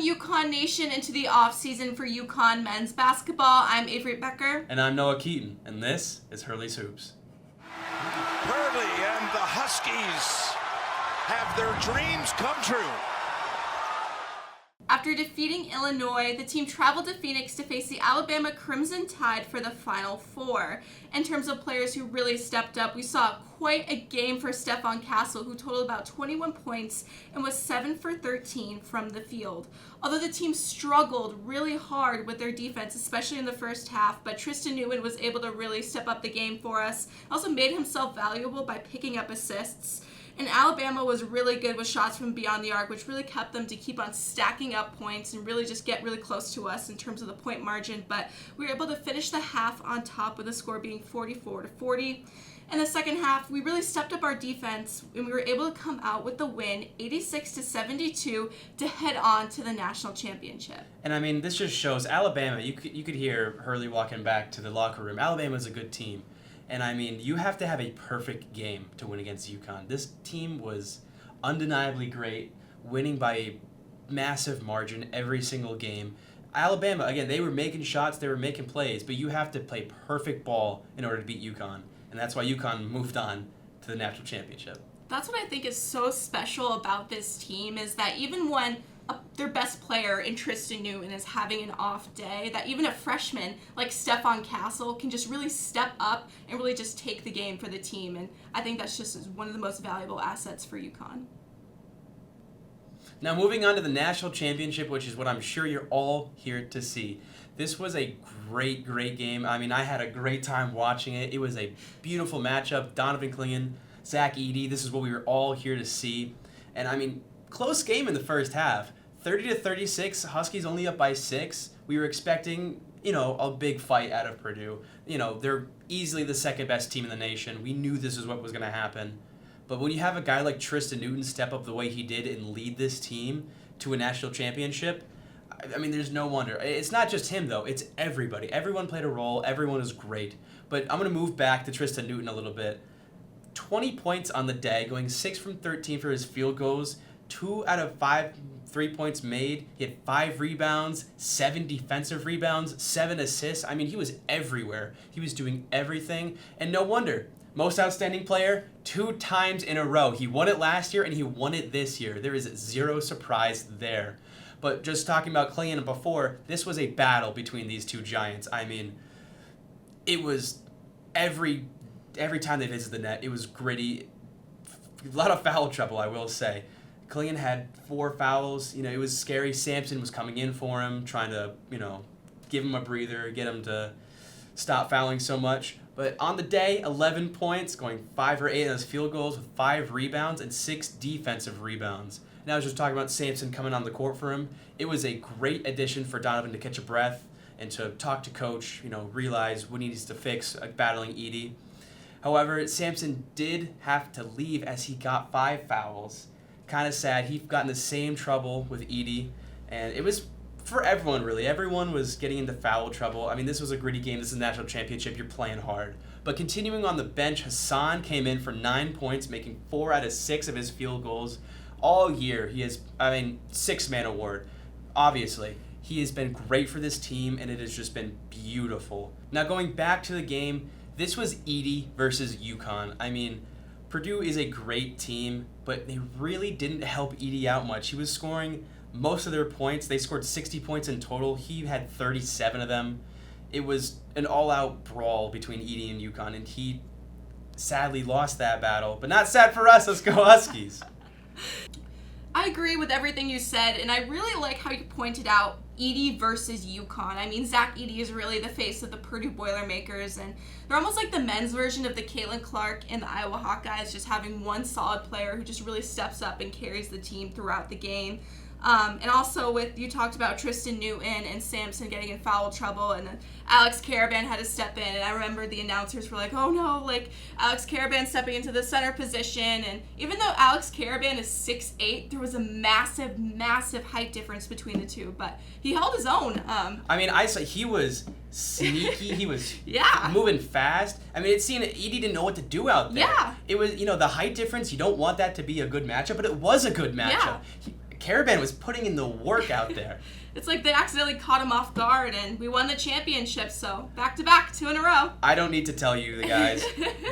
UConn Nation into the off-season for UConn men's basketball. I'm Avery Becker. And I'm Noah Keaten, and this is Hurley's Hoops. Hurley and the Huskies have their dreams come true. After defeating Illinois, the team traveled to Phoenix to face the Alabama Crimson Tide for the Final Four. In terms of players who really stepped up, we saw quite a game for Stephon Castle, who totaled about 21 points and was 7 for 13 from the field. Although the team struggled really hard with their defense, especially in the first half, but Tristan Newton was able to really step up the game for us. Also made himself valuable by picking up assists. And Alabama was really good with shots from beyond the arc, which really kept them to keep on stacking up points and really just get really close to us in terms of the point margin. But we were able to finish the half on top with the score being 44-40. In the second half, we really stepped up our defense, and we were able to come out with the win, 86-72, to head on to the national championship. And I mean, this just shows Alabama. You could hear Hurley walking back to the locker room. Alabama's a good team. And I mean, you have to have a perfect game to win against UConn. This team was undeniably great, winning by a massive margin every single game. Alabama, again, they were making shots, they were making plays, but you have to play perfect ball in order to beat UConn. And that's why UConn moved on to the national championship. That's what I think is so special about this team, is that even when their best player in Tristan Newton is having an off day, that even a freshman like Stephon Castle can just really step up and really just take the game for the team. And I think that's just one of the most valuable assets for UConn. Now moving on to the national championship, which is what I'm sure you're all here to see. This was a great game. I mean, I had a great time watching it. It was a beautiful matchup. Donovan Clingan, Zach Edey, this is what we were all here to see. And I mean, close game in the first half. 30-36, Huskies only up by 6. We were expecting, a big fight out of Purdue. They're easily the second best team in the nation. We knew this is what was going to happen. But when you have a guy like Tristan Newton step up the way he did and lead this team to a national championship, I mean, there's no wonder. It's not just him, though. It's everybody. Everyone played a role. Everyone is great. But I'm going to move back to Tristan Newton a little bit. 20 points on the day, going 6 from 13 for his field goals, 2 out of 5 3-points made. He had 5 rebounds, 7 defensive rebounds, 7 assists. I mean, he was everywhere. He was doing everything. And no wonder. Most outstanding player 2 times in a row. He won it last year and he won it this year. There is zero surprise there. But just talking about Clingan before, this was a battle between these two giants. I mean, it was every time they visited the net, it was gritty. A lot of foul trouble, I will say. Clingan had 4 fouls. It was scary. Sampson was coming in for him, trying to, give him a breather, get him to stop fouling so much. But on the day, 11 points, going 5 or 8 on his field goals with 5 rebounds and 6 defensive rebounds. And I was just talking about Sampson coming on the court for him. It was a great addition for Donovan to catch a breath and to talk to coach, realize what he needs to fix battling Edey. However, Sampson did have to leave as he got 5 fouls. Kind of sad. He got in the same trouble with Edey, and it was for everyone, really. Everyone was getting into foul trouble. I mean, this was a gritty game. This is a national championship. You're playing hard. But continuing on the bench, Hassan came in for 9 points, making 4 out of 6 of his field goals. All year, he has, 6-man award. Obviously, he has been great for this team, and it has just been beautiful. Now, going back to the game, this was Edey versus UConn. I mean, Purdue is a great team, but they really didn't help Edey out much. He was scoring most of their points. They scored 60 points in total. He had 37 of them. It was an all-out brawl between Edey and UConn, and he sadly lost that battle. But not sad for us. Let's go Huskies. I agree with everything you said, and I really like how you pointed out Edey versus UConn. I mean, Zach Edey is really the face of the Purdue Boilermakers, and they're almost like the men's version of the Caitlin Clark and the Iowa Hawkeyes, just having one solid player who just really steps up and carries the team throughout the game. And also you talked about Tristan Newton and Sampson getting in foul trouble, and then Alex Caravan had to step in, and I remember the announcers were like, oh no, Alex Caravan stepping into the center position, and even though Alex Caravan is 6'8", there was a massive height difference between the two, but he held his own. I saw he was sneaky, he was yeah. moving fast. It seemed Edey didn't know what to do out there. Yeah. It was, the height difference, you don't want that to be a good matchup, but it was a good matchup. Yeah. Caravan was putting in the work out there. It's like they accidentally caught him off guard, and we won the championship, so back-to-back, 2 in a row. I don't need to tell you, the guys.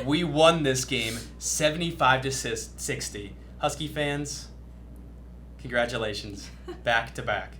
We won this game 75-60. Husky fans, congratulations. Back-to-back.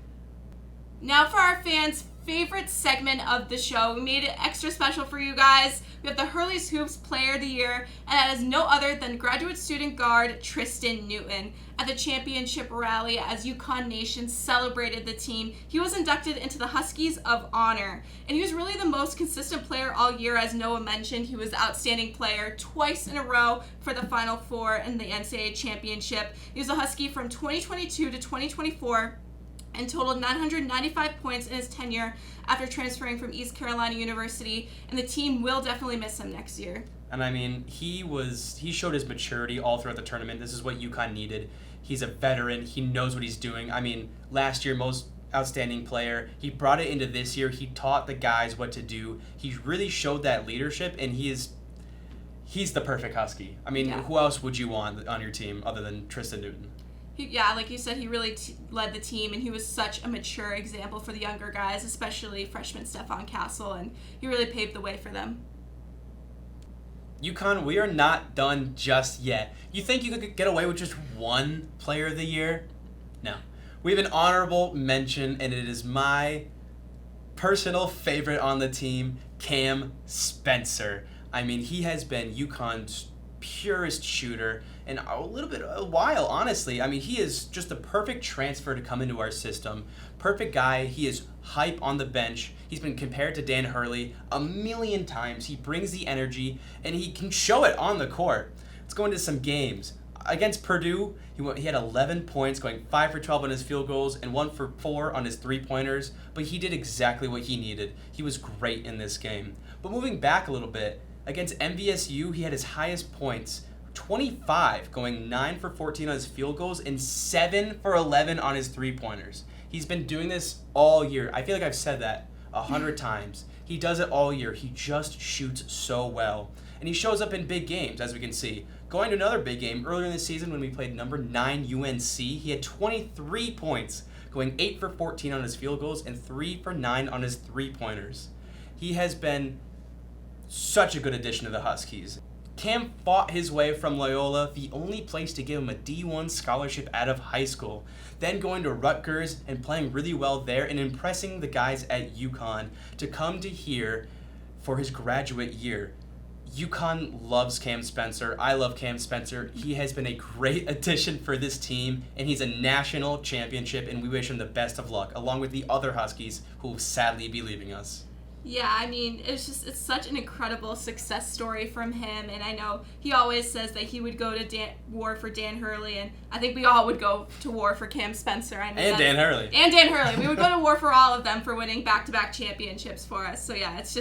Now for our fans' favorite segment of the show. We made it extra special for you guys. We have the Hurley's Hoops Player of the Year, and that is no other than graduate student guard Tristan Newton. At the championship rally, as UConn Nation celebrated the team, he was inducted into the Huskies of Honor. And he was really the most consistent player all year, as Noah mentioned. He was outstanding player twice in a row for the Final Four in the NCAA championship. He was a Husky from 2022 to 2024. And totaled 995 points in his tenure after transferring from East Carolina University, and the team will definitely miss him next year. And I mean, he showed his maturity all throughout the tournament. This is what UConn needed. He's a veteran. He knows what he's doing. I mean, last year, most outstanding player. He brought it into this year. He taught the guys what to do. He really showed that leadership, and he's the perfect Husky. I mean, Who else would you want on your team other than Tristan Newton? Like you said, he really led the team, and he was such a mature example for the younger guys, especially freshman Stephon Castle, and he really paved the way for them. UConn, we are not done just yet. You think you could get away with just one Player of the Year? No. We have an honorable mention, and it is my personal favorite on the team, Cam Spencer. I mean, he has been UConn's purest shooter and a while, honestly. I mean, he is just the perfect transfer to come into our system. Perfect guy. He is hype on the bench. He's been compared to Dan Hurley a million times. He brings the energy, and he can show it on the court. Let's go into some games. Against Purude, he had 11 points, going 5 for 12 on his field goals and 1 for 4 on his three-pointers, but he did exactly what he needed. He was great in this game. But moving back a little bit, against MVSU, he had his highest points, 25, going 9 for 14 on his field goals and 7 for 11 on his three-pointers. He's been doing this all year. I feel like I've said that 100 times. He does it all year. He just shoots so well. And he shows up in big games, as we can see. Going to another big game earlier in the season when we played number 9 UNC, he had 23 points, going 8 for 14 on his field goals and 3 for 9 on his three-pointers. He has been such a good addition to the Huskies. Cam fought his way from Loyola, the only place to give him a D1 scholarship out of high school, then going to Rutgers and playing really well there and impressing the guys at UConn to come to here for his graduate year. UConn loves Cam Spencer. I love Cam Spencer. He has been a great addition for this team, and he's a national championship, and we wish him the best of luck, along with the other Huskies who will sadly be leaving us. Yeah, I mean, it's such an incredible success story from him, and I know he always says that he would go to war for Dan Hurley, and I think we all would go to war for Cam Spencer. I mean, and Dan Hurley. And Dan Hurley. We would go to war for all of them for winning back-to-back championships for us. So yeah, it's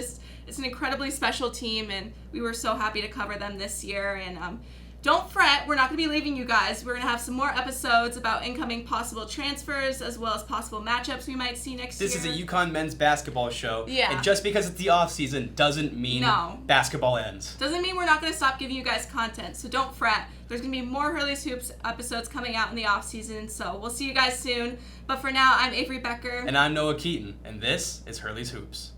an incredibly special team, and we were so happy to cover them this year. And don't fret, we're not going to be leaving you guys. We're going to have some more episodes about incoming possible transfers as well as possible matchups we might see next year. This is a UConn men's basketball show. Yeah. And just because it's the off season doesn't mean basketball ends. Doesn't mean we're not going to stop giving you guys content. So don't fret. There's going to be more Hurley's Hoops episodes coming out in the off season. So we'll see you guys soon. But for now, I'm Avery Becker. And I'm Noah Keaten. And this is Hurley's Hoops.